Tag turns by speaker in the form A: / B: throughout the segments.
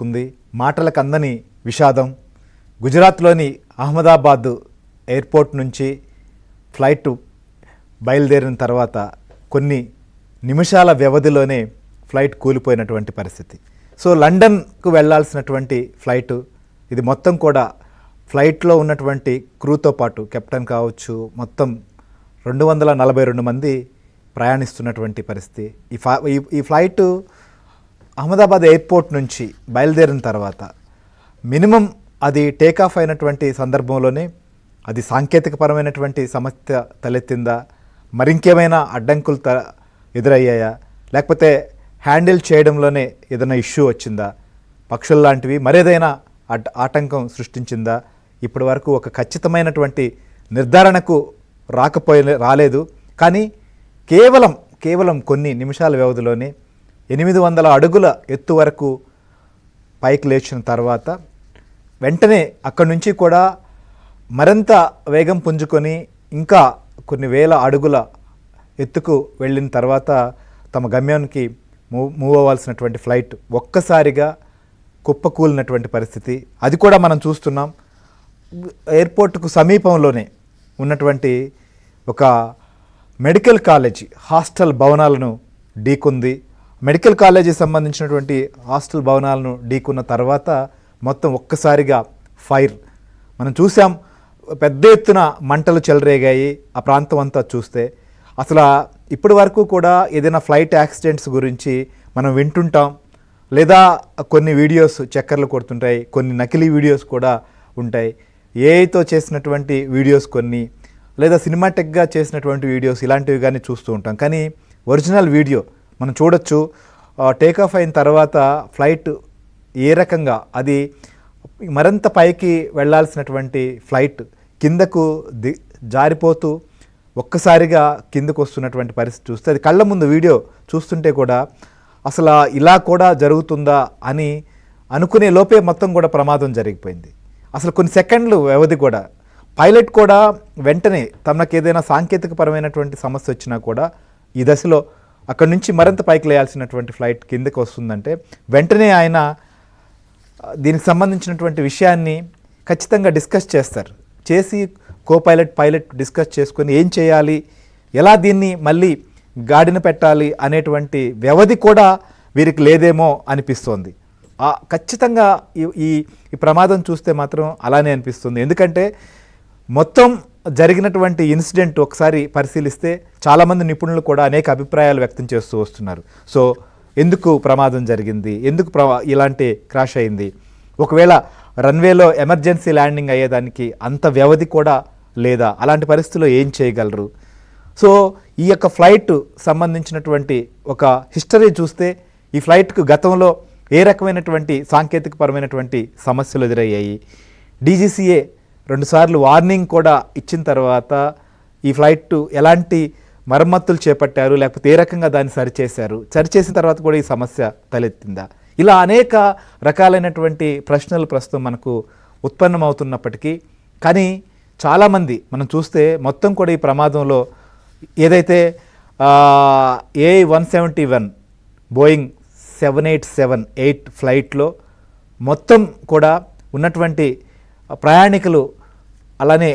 A: చేసుకుంది. మాటలకు అందని విషాదం. గుజరాత్లోని అహ్మదాబాద్ ఎయిర్పోర్ట్ నుంచి ఫ్లైట్ బయలుదేరిన తర్వాత కొన్ని నిమిషాల వ్యవధిలోనే ఫ్లైట్ కూలిపోయినటువంటి పరిస్థితి. సో లండన్కు వెళ్ళాల్సినటువంటి ఫ్లైటు ఇది మొత్తం కూడా ఫ్లైట్లో ఉన్నటువంటి క్రూతో పాటు కెప్టెన్ కావచ్చు మొత్తం 242 మంది ప్రయాణిస్తున్నటువంటి పరిస్థితి. ఈ ఫ్లైటు అహ్మదాబాద్ ఎయిర్పోర్ట్ నుంచి బయలుదేరిన తర్వాత మినిమం అది టేకాఫ్ అయినటువంటి సందర్భంలోనే అది సాంకేతికపరమైనటువంటి సమస్య తలెత్తిందా, మరింకేమైనా అడ్డంకులు ఎదురయ్యాయా, లేకపోతే హ్యాండిల్ చేయడంలోనే ఏదైనా ఇష్యూ వచ్చిందా, పక్షుల లాంటివి మరేదైనా ఆటంకం సృష్టించిందా, ఇప్పటి వరకు ఒక ఖచ్చితమైనటువంటి నిర్ధారణకు రాలేదు. కానీ కేవలం కొన్ని నిమిషాల వ్యవధిలోనే 800 అడుగుల ఎత్తు వరకు పైకి లేచిన తర్వాత వెంటనే అక్కడి నుంచి కూడా మరింత వేగం పుంజుకొని ఇంకా కొన్ని వేల అడుగుల ఎత్తుకు వెళ్ళిన తర్వాత తమ గమ్యానికి మూవ్ అవ్వాల్సినటువంటి ఫ్లైట్ ఒక్కసారిగా కుప్పకూలినటువంటి పరిస్థితి. అది కూడా మనం చూస్తున్నాం. ఎయిర్పోర్టుకు సమీపంలోనే ఉన్నటువంటి ఒక మెడికల్ కాలేజీ హాస్టల్ భవనాలను ఢీకొంది. మెడికల్ కాలేజీకి సంబంధించినటువంటి హాస్టల్ భవనాలను ఢీకున్న తర్వాత మొత్తం ఒక్కసారిగా ఫైర్ మనం చూసాం. పెద్ద ఎత్తున మంటలు చెలరేగాయి ఆ ప్రాంతం అంతా చూస్తే. అసలు ఇప్పటి వరకు కూడా ఏదైనా ఫ్లైట్ యాక్సిడెంట్స్ గురించి మనం వింటుంటాం, లేదా కొన్ని వీడియోస్ చక్కర్లు కొడుతుంటాయి, కొన్ని నకిలీ వీడియోస్ కూడా ఉంటాయి, ఏఐతో చేసినటువంటి వీడియోస్ కొన్ని, లేదా సినిమాటిక్గా చేసినటువంటి వీడియోస్ ఇలాంటివి కానీ చూస్తూ ఉంటాం. కానీ ఒరిజినల్ వీడియో మనం చూడొచ్చు. టేకాఫ్ అయిన తర్వాత ఫ్లైట్ ఏ రకంగా అది మరింత పైకి వెళ్ళాల్సినటువంటి ఫ్లైట్ కిందకు జారిపోతూ ఒక్కసారిగా కిందకు వస్తున్నటువంటి పరిస్థితి చూస్తే అది కళ్ళ ముందు వీడియో చూస్తుంటే కూడా అసలు ఇలా కూడా జరుగుతుందా అని అనుకునే లోపే మొత్తం కూడా ప్రమాదం జరిగిపోయింది. అసలు కొన్ని సెకండ్లు వ్యవధి కూడా పైలట్ కూడా వెంటనే తనకు ఏదైనా సాంకేతికపరమైనటువంటి సమస్య వచ్చినా కూడా ఈ దశలో అక్కడి నుంచి మరింత పైకి లేయాల్సినటువంటి ఫ్లైట్ కిందకు వస్తుందంటే వెంటనే ఆయన దీనికి సంబంధించినటువంటి విషయాన్ని ఖచ్చితంగా డిస్కస్ చేస్తారు. చేసి పైలట్ డిస్కస్ చేసుకొని ఏం చేయాలి, ఎలా దీన్ని మళ్ళీ గాడిన పెట్టాలి అనేటువంటి వ్యవధి కూడా వీరికి లేదేమో అనిపిస్తోంది. ఖచ్చితంగా ఈ ప్రమాదం చూస్తే మాత్రం అలానే అనిపిస్తుంది. ఎందుకంటే మొత్తం జరిగినటువంటి ఇన్సిడెంట్ ఒకసారి పరిశీలిస్తే చాలామంది నిపుణులు కూడా అనేక అభిప్రాయాలు వ్యక్తం చేస్తూ వస్తున్నారు. సో ఎందుకు ప్రమాదం జరిగింది, ఎందుకు ఇలాంటి క్రాష్ అయింది, ఒకవేళ రన్వేలో ఎమర్జెన్సీ ల్యాండింగ్ అయ్యేదానికి అంత వ్యవధి కూడా లేదా, అలాంటి పరిస్థితుల్లో ఏం చేయగలరు. సో ఈ యొక్క ఫ్లైట్ సంబంధించినటువంటి ఒక హిస్టరీ చూస్తే ఈ ఫ్లైట్కు గతంలో ఏ రకమైనటువంటి సాంకేతికపరమైనటువంటి సమస్యలు ఎదురయ్యాయి, డీజీసీఏ 2 సార్లు వార్నింగ్ కూడా ఇచ్చిన తర్వాత ఈ ఫ్లైట్ ఎలాంటి మరమ్మతులు చేపట్టారు, లేకపోతే ఏ రకంగా దాన్ని సరిచేసిన తర్వాత కూడా ఈ సమస్య తలెత్తిందా, ఇలా అనేక రకాలైనటువంటి ప్రశ్నలు ప్రస్తుతం మనకు ఉత్పన్నమవుతున్నప్పటికీ కానీ చాలామంది మనం చూస్తే మొత్తం కూడా ఈ ప్రమాదంలో ఏదైతే A171 బోయింగ్ 787-8 ఫ్లైట్లో మొత్తం కూడా ఉన్నటువంటి ప్రయాణికులు అలానే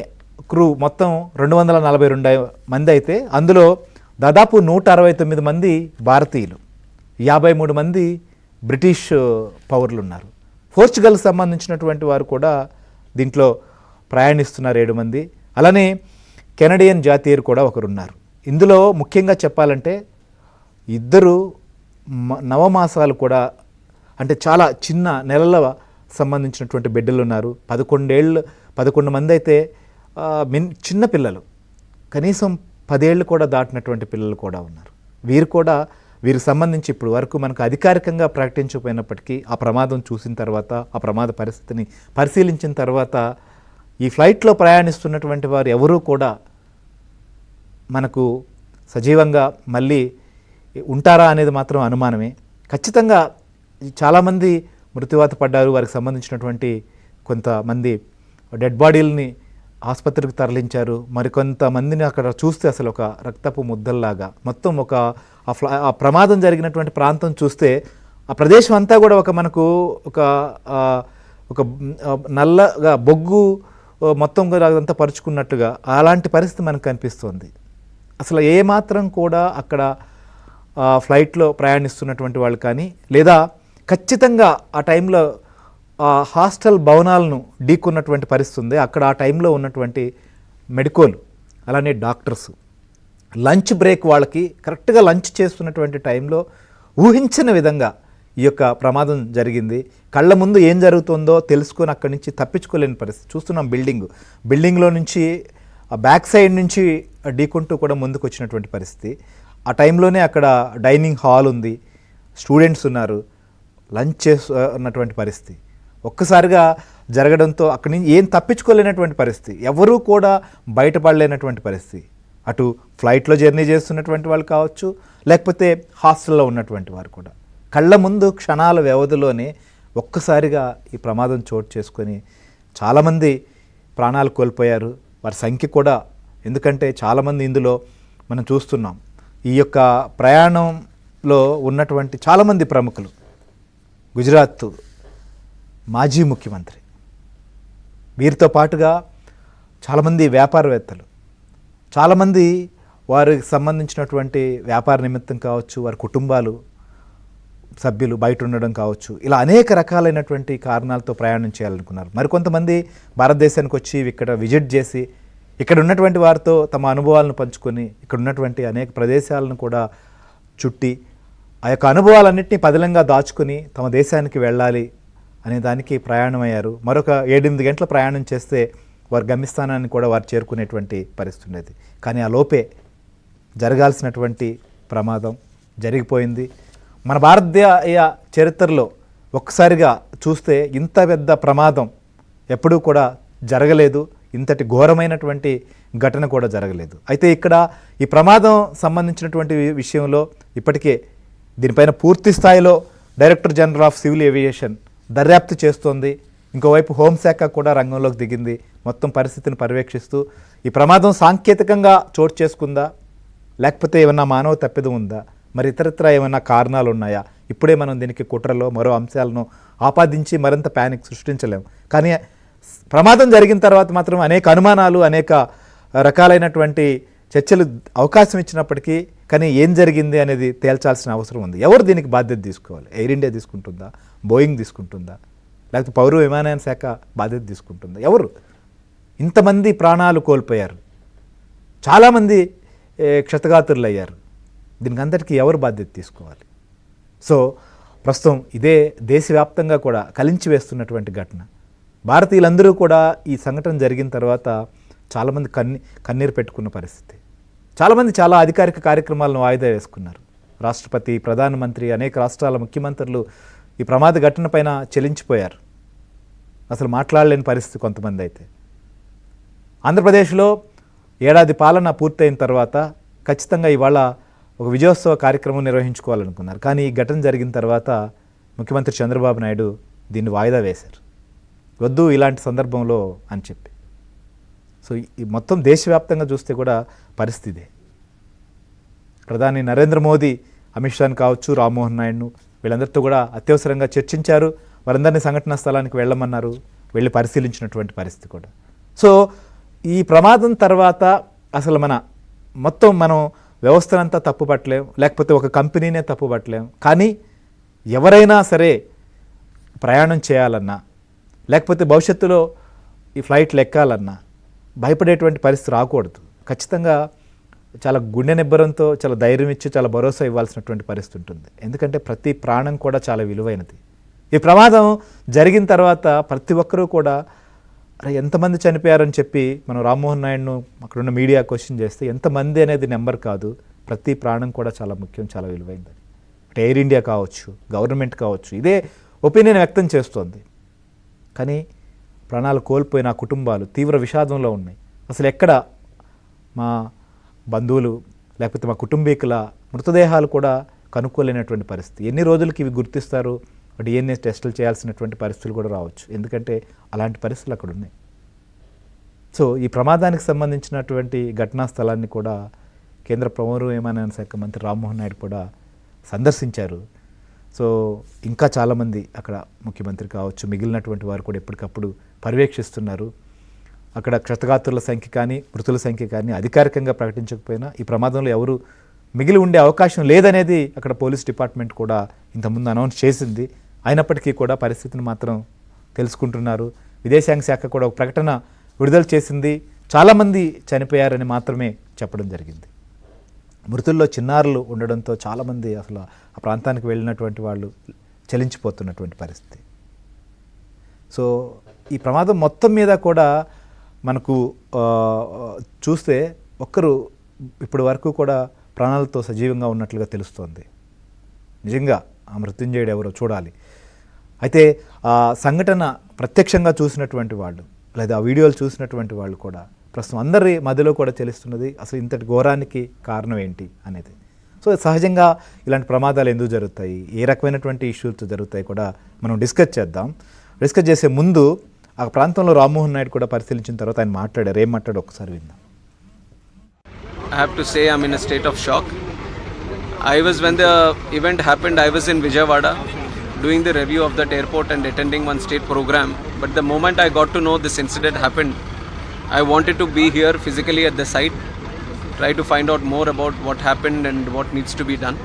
A: క్రూ మొత్తం 242 మంది అయితే అందులో దాదాపు 169 మంది భారతీయులు, 53 మంది బ్రిటిష్ పౌరులు ఉన్నారు. పోర్చుగల్కి సంబంధించినటువంటి వారు కూడా దీంట్లో ప్రయాణిస్తున్నారు 7 మంది. అలానే కెనడియన్ జాతీయులు కూడా ఒకరున్నారు. ఇందులో ముఖ్యంగా చెప్పాలంటే 2 నవమాసాలు కూడా అంటే చాలా చిన్న నెలల సంబంధించినటువంటి బిడ్డలు ఉన్నారు. 11 మంది అయితే చిన్న పిల్లలు, కనీసం 10 ఏళ్ళు కూడా దాటినటువంటి పిల్లలు కూడా ఉన్నారు. వీరికి సంబంధించి ఇప్పుడు వరకు మనకు అధికారికంగా ప్రకటించకపోయినప్పటికీ ఆ ప్రమాదం చూసిన తర్వాత ఆ ప్రమాద పరిస్థితిని పరిశీలించిన తర్వాత ఈ ఫ్లైట్లో ప్రయాణిస్తున్నటువంటి వారు ఎవరూ కూడా మనకు సజీవంగా మళ్ళీ ఉంటారా అనేది మాత్రం అనుమానమే. ఖచ్చితంగా చాలామంది మృత్యువాత పడ్డారు. వారికి సంబంధించినటువంటి కొంతమంది డెడ్ బాడీలని ఆసుపత్రికి తరలించారు. మరికొంతమందిని అక్కడ చూస్తే అసలు ఒక రక్తపు ముద్దల్లాగా మొత్తం ఆ ప్రమాదం జరిగినటువంటి ప్రాంతం చూస్తే ఆ ప్రదేశం అంతా కూడా ఒక మనకు ఒక ఆ, ఒక నల్లగా బొగ్గు మొత్తం కూడా అదంతా పరుచుకున్నట్టుగా అలాంటి పరిస్థితి మనకు కనిపిస్తుంది. అసలు ఏమాత్రం కూడా అక్కడ ఫ్లైట్లో ప్రయాణిస్తున్నటువంటి వాళ్ళు కానీ లేదా ఖచ్చితంగా ఆ టైంలో హాస్టల్ భవనాలను ఢీకున్నటువంటి పరిస్థితి ఉంది. అక్కడ ఆ టైంలో ఉన్నటువంటి మెడికోలు అలానే డాక్టర్స్ లంచ్ బ్రేక్ వాళ్ళకి కరెక్ట్గా లంచ్ చేస్తున్నటువంటి టైంలో ఊహించిన విధంగా ఈ యొక్క ప్రమాదం జరిగింది. కళ్ళ ముందు ఏం జరుగుతుందో తెలుసుకొని అక్కడి నుంచి తప్పించుకోలేని పరిస్థితి చూస్తున్నాం. బిల్డింగ్లో నుంచి ఆ బ్యాక్ సైడ్ నుంచి ఢీకుంటూ కూడా ముందుకు వచ్చినటువంటి పరిస్థితి. ఆ టైంలోనే అక్కడ డైనింగ్ హాల్ ఉంది, స్టూడెంట్స్ ఉన్నారు, లంచ్ చేస్తున్నటువంటి పరిస్థితి ఒక్కసారిగా జరగడంతో అక్కడి నుంచి ఏం తప్పించుకోలేనటువంటి పరిస్థితి, ఎవరూ కూడా బయటపడలేనటువంటి పరిస్థితి. అటు ఫ్లైట్లో జర్నీ చేస్తున్నటువంటి వాళ్ళు కావచ్చు, లేకపోతే హాస్టల్లో ఉన్నటువంటి వారు కూడా కళ్ళ ముందు క్షణాల వ్యవధిలోనే ఒక్కసారిగా ఈ ప్రమాదం చోటు చేసుకొని చాలామంది ప్రాణాలు కోల్పోయారు. వారి సంఖ్య కూడా, ఎందుకంటే చాలామంది ఇందులో మనం చూస్తున్నాం. ఈ యొక్క ప్రయాణంలో ఉన్నటువంటి చాలామంది ప్రముఖులు, గుజరాత్ మాజీ ముఖ్యమంత్రి, వీరితో పాటుగా చాలామంది వ్యాపారవేత్తలు, చాలామంది వారికి సంబంధించినటువంటి వ్యాపార నిమిత్తం కావచ్చు, వారి కుటుంబాలు సభ్యులు బయట ఉండడం కావచ్చు, ఇలా అనేక రకాలైనటువంటి కారణాలతో ప్రయాణం చేయాలనుకున్నారు. మరికొంతమంది భారతదేశానికి వచ్చి ఇక్కడ విజిట్ చేసి ఇక్కడ ఉన్నటువంటి వారితో తమ అనుభవాలను పంచుకొని ఇక్కడ ఉన్నటువంటి అనేక ప్రదేశాలను కూడా చుట్టి ఆ యొక్క అనుభవాలన్నింటినీ పదిలంగా దాచుకొని తమ దేశానికి వెళ్ళాలి అనే దానికి ప్రయాణం అయ్యారు. మరొక 7-8 గంటల ప్రయాణం చేస్తే వారి గమ్యస్థానాన్ని కూడా వారు చేరుకునేటువంటి పరిస్థితి ఉండేది. కానీ ఆ లోపే జరగాల్సినటువంటి ప్రమాదం జరిగిపోయింది. మన భారతీయ చరిత్రలో ఒక్కసారిగా చూస్తే ఇంత పెద్ద ప్రమాదం ఎప్పుడూ కూడా జరగలేదు, ఇంతటి ఘోరమైనటువంటి ఘటన కూడా జరగలేదు. అయితే ఇక్కడ ఈ ప్రమాదం సంబంధించినటువంటి విషయంలో ఇప్పటికే దీనిపైన పూర్తి స్థాయిలో director general of civil aviation దర్యాప్తు చేస్తోంది. ఇంకోవైపు హోంశాఖ కూడా రంగంలోకి దిగింది, మొత్తం పరిస్థితిని పర్యవేక్షిస్తూ ఈ ప్రమాదం సాంకేతికంగా చోటు చేసుకుందా, లేకపోతే ఏమన్నా మానవ తప్పిదం ఉందా, మరి ఇతరత్ర ఏమైనా కారణాలు ఉన్నాయా, ఇప్పుడే మనం దీనికి కుట్రలో మరో అంశాలను ఆపాదించి మరింత ప్యానిక్ సృష్టించలేము. కానీ ప్రమాదం జరిగిన తర్వాత మాత్రం అనేక అనుమానాలు, అనేక రకాలైనటువంటి చర్చలు అవకాశం ఇచ్చినప్పటికీ కానీ ఏం జరిగింది అనేది తేల్చాల్సిన అవసరం ఉంది. ఎవరు దీనికి బాధ్యత తీసుకోవాలి? ఎయిర్ ఇండియా తీసుకుంటుందా, బోయింగ్ తీసుకుంటుందా, లేకపోతే పౌర విమానయాన శాఖ బాధ్యత తీసుకుంటుందా? ఎవరు? ఇంతమంది ప్రాణాలు కోల్పోయారు, చాలామంది క్షతగాతురులు అయ్యారు, దీనికి అంతటికీ ఎవరు బాధ్యత తీసుకోవాలి? సో ప్రస్తుతం ఇదే దేశవ్యాప్తంగా కూడా కలించి వేస్తున్నటువంటి ఘటన. భారతీయులందరూ కూడా ఈ సంఘటన జరిగిన తర్వాత చాలామంది కన్నీరు పెట్టుకున్న పరిస్థితి. చాలామంది చాలా అధికారిక కార్యక్రమాలను వాయిదా వేసుకున్నారు. రాష్ట్రపతి, ప్రధానమంత్రి, అనేక రాష్ట్రాల ముఖ్యమంత్రులు ఈ ప్రమాద ఘటన పైన చెలించిపోయారు. అసలు మాట్లాడలేని పరిస్థితి కొంతమంది. అయితే ఆంధ్రప్రదేశ్లో ఏడాది పాలన పూర్తయిన తర్వాత ఖచ్చితంగా ఇవాళ ఒక విజయోత్సవ కార్యక్రమం నిర్వహించుకోవాలనుకున్నారు. కానీ ఈ ఘటన జరిగిన తర్వాత ముఖ్యమంత్రి చంద్రబాబు నాయుడు దీన్ని వాయిదా వేశారు, వద్దు ఇలాంటి సందర్భంలో అని చెప్పి. సో ఈ మొత్తం దేశవ్యాప్తంగా చూస్తే కూడా పరిస్థితి. ప్రధాని నరేంద్ర మోదీ అమిత్ షాని కావచ్చు, రామ్మోహన్ నాయుడును, వీళ్ళందరితో కూడా అత్యవసరంగా చర్చించారు. వారందరినీ సంఘటనా స్థలానికి వెళ్ళమన్నారు, వెళ్ళి పరిశీలించినటువంటి పరిస్థితి కూడా. సో ఈ ప్రమాదం తర్వాత అసలు మనం వ్యవస్థనంతా తప్పుపట్టలేం, లేకపోతే ఒక కంపెనీనే తప్పుపట్టలేం. కానీ ఎవరైనా సరే ప్రయాణం చేయాలన్నా, లేకపోతే భవిష్యత్తులో ఈ ఫ్లైట్లు ఎక్కాలన్నా భయపడేటువంటి పరిస్థితి రాకూడదు. ఖచ్చితంగా చాలా గుండె నిబ్బరంతో, చాలా ధైర్యం ఇచ్చి, చాలా భరోసా ఇవ్వాల్సినటువంటి పరిస్థితి ఉంటుంది. ఎందుకంటే ప్రతి ప్రాణం కూడా చాలా విలువైనది. ఈ ప్రమాదం జరిగిన తర్వాత ప్రతి ఒక్కరూ కూడా అరే ఎంతమంది చనిపోయారని చెప్పి మనం రామ్మోహన్ నాయుడును అక్కడున్న మీడియా క్వశ్చన్ చేస్తే ఎంతమంది అనేది నెంబర్ కాదు, ప్రతి ప్రాణం కూడా చాలా ముఖ్యం, చాలా విలువైందని. ఎయిర్ ఇండియా కావచ్చు, గవర్నమెంట్ కావచ్చు, ఇదే ఒపీనియన్ వ్యక్తం చేస్తోంది. కానీ ప్రాణాలు కోల్పోయిన కుటుంబాలు తీవ్ర విషాదంలో ఉన్నాయి. అసలు ఎక్కడ మా బంధువులు లేకపోతే మా కుటుంబీకుల మృతదేహాలు కూడా కనుక్కోలేనటువంటి పరిస్థితి. ఎన్ని రోజులకి ఇవి గుర్తిస్తారు? DNA టెస్టులు చేయాల్సినటువంటి పరిస్థితులు కూడా రావచ్చు, ఎందుకంటే అలాంటి పరిస్థితులు అక్కడ ఉన్నాయి. సో ఈ ప్రమాదానికి సంబంధించినటువంటి ఘటనా స్థలాన్ని కూడా కేంద్ర పౌర విమానయాన శాఖ మంత్రి రామ్మోహన్ నాయుడు కూడా సందర్శించారు. సో ఇంకా చాలామంది అక్కడ ముఖ్యమంత్రి కావచ్చు, మిగిలినటువంటి వారు కూడా ఎప్పటికప్పుడు పర్యవేక్షిస్తున్నారు. అక్కడ క్షతగాత్రుల సంఖ్య కానీ మృతుల సంఖ్య కానీ అధికారికంగా ప్రకటించకపోయినా ఈ ప్రమాదంలో ఎవరు మిగిలి ఉండే అవకాశం లేదనేది అక్కడ పోలీస్ డిపార్ట్మెంట్ కూడా ఇంతకుముందు అనౌన్స్ చేసింది. అయినప్పటికీ కూడా పరిస్థితిని మాత్రం తెలుసుకుంటున్నారు. విదేశాంగ శాఖ కూడా ఒక ప్రకటన విడుదల చేసింది. చాలామంది చనిపోయారని మాత్రమే చెప్పడం జరిగింది. మృతుల్లో చిన్నారులు ఉండడంతో చాలామంది అసలు ఆ ప్రాంతానికి వెళ్ళినటువంటి వాళ్ళు చలించిపోతున్నటువంటి పరిస్థితి. సో ఈ ప్రమాదం మొత్తం మీద కూడా మనకు చూస్తే ఒక్కరు ఇప్పటి వరకు కూడా ప్రాణాలతో సజీవంగా ఉన్నట్లుగా తెలుస్తోంది. నిజంగా ఆ మృత్యుంజయుడు ఎవరో చూడాలి. అయితే ఆ సంఘటన ప్రత్యక్షంగా చూసినటువంటి వాళ్ళు లేదా ఆ వీడియోలు చూసినటువంటి వాళ్ళు కూడా ప్రస్తుతం అందరి మధ్యలో కూడా తెలుస్తున్నది అసలు ఇంతటి ఘోరానికి కారణం ఏంటి అనేది. సో సహజంగా ఇలాంటి ప్రమాదాలు ఎందుకు జరుగుతాయి, ఏ రకమైనటువంటి ఇష్యూస్ జరుగుతాయి కూడా మనం డిస్కస్ చేద్దాం. డిస్కస్ చేసే ముందు ఆ ప్రాంతంలో రామ్మోహన్ నాయుడు కూడా పరిశీలించిన తర్వాత ఆయన మాట్లాడారు. ఏం మాట్లాడో ఒకసారి విందాం.
B: I have to say I'm in a state of shock. When the event happened, I was in Vijayawada doing the review of that airport and attending one state program. But the moment I got to know this incident happened, I wanted to be here physically at the site, try to find out more about what happened and what needs to be done.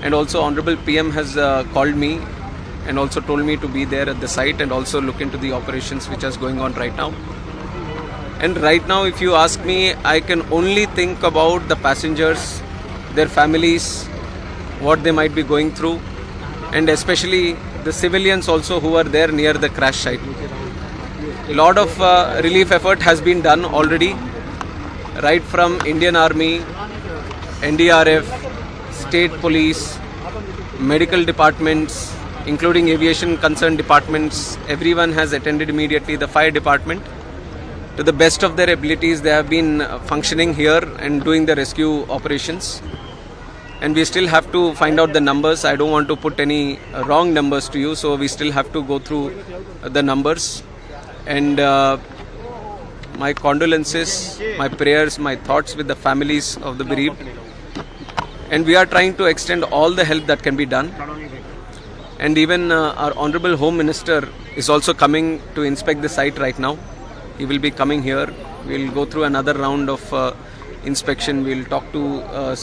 B: And also Honorable PM has called me and also told me to be there at the site and also look into the operations which is going on right now. And right now, if you ask me, I can only think about the passengers, their families, what they might be going through, and especially the civilians also who are there near the crash site. A lot of relief effort has been done already, right from Indian Army, NDRF, state police, medical departments, including aviation concerned departments. Everyone has attended immediately. The fire department, to the best of their abilities, they have been functioning here and doing the rescue operations. And we still have to find out the numbers. I don't want to put any wrong numbers to you, so we still have to go through the numbers. And my condolences, my prayers, my thoughts with the families of the bereaved. And we are trying to extend all the help that can be done. And even our Honorable Home Minister is also coming to inspect the site right now. He will be coming here. We'll go through another round of inspection. We'll talk to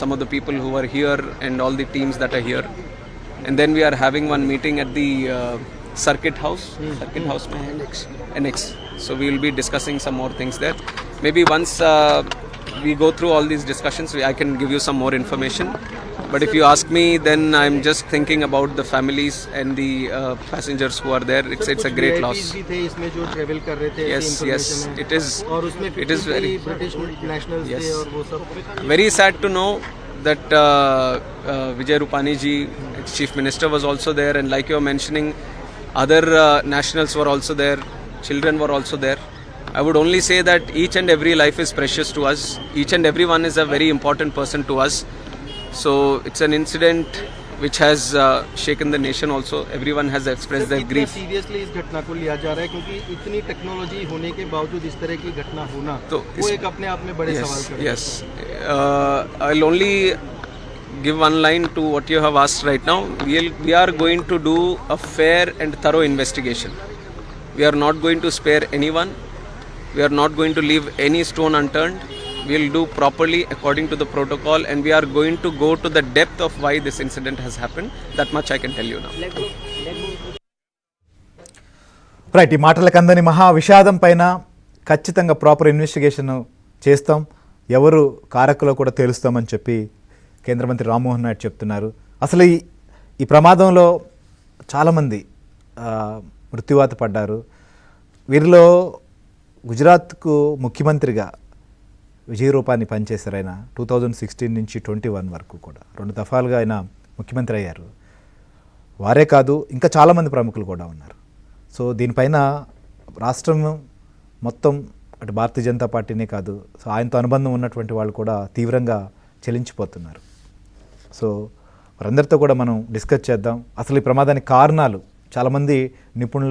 B: some of the people who are here and all the teams that are here. And then we are having one meeting at the Circuit House. Circuit House? Annex. So we will be discussing some more things there. Maybe once we go through all these discussions, I can give you some more information. But if you ask me, then I'm just thinking about the families and the passengers who are there. It's a great loss.
C: इसमें जो travel कर रहे थे,
B: Yes, it is.
C: और उसमें
B: It is very
C: British nationals थे और वो सब.
B: very sad to know that Vijay Rupani ji, Chief Minister, was also there, and like you were mentioning, other nationals were also there. Children were also there. I would only say that each and every life is precious to us. Each and every one is a very important person to us. So it's an incident which has shaken the nation also. Everyone has expressed their grief.
C: Seriously इस घटना को लिया जा रहा है क्योंकि इतनी technology होने के बावजूद इस तरह की घटना होना
B: तो
C: वो एक अपने आप में बड़े सवाल खड़े हैं.
B: Yes. I'll only give one line to what you have asked right now. We are going to do a fair and thorough investigation. We are not going to spare anyone. We are not going to leave any stone unturned. We will do properly according to the protocol, and we are going to go to the depth of why this incident has happened. That much I can tell you now.
A: Right, ఈ మాటలకు అందని మహా విషాదం పైన ఖచ్చితంగా proper investigation చేస్తాం, ఎవరు కారకులో కూడా తేలుస్తామని చెప్పి కేంద్ర మంత్రి రామ్మోహన్ నాయుడు చెప్తున్నారు. అసలు ఈ ప్రమాదంలో చాలామంది మృత్యువాత పడ్డారు. వీరిలో గుజరాత్కు ముఖ్యమంత్రిగా విజయ్ రూపాని పనిచేశారు. ఆయన 2016 నుంచి 21 వరకు కూడా 2 దఫాలుగా ఆయన ముఖ్యమంత్రి అయ్యారు. వారే కాదు, ఇంకా చాలామంది ప్రముఖులు కూడా ఉన్నారు. సో దీనిపైన రాష్ట్రం మొత్తం అటు భారతీయ జనతా పార్టీనే కాదు, సో ఆయనతో అనుబంధం ఉన్నటువంటి వాళ్ళు కూడా తీవ్రంగా చెలించిపోతున్నారు. సో వారందరితో కూడా మనం డిస్కస్ చేద్దాం. అసలు ఈ ప్రమాదానికి కారణాలు చాలామంది నిపుణులు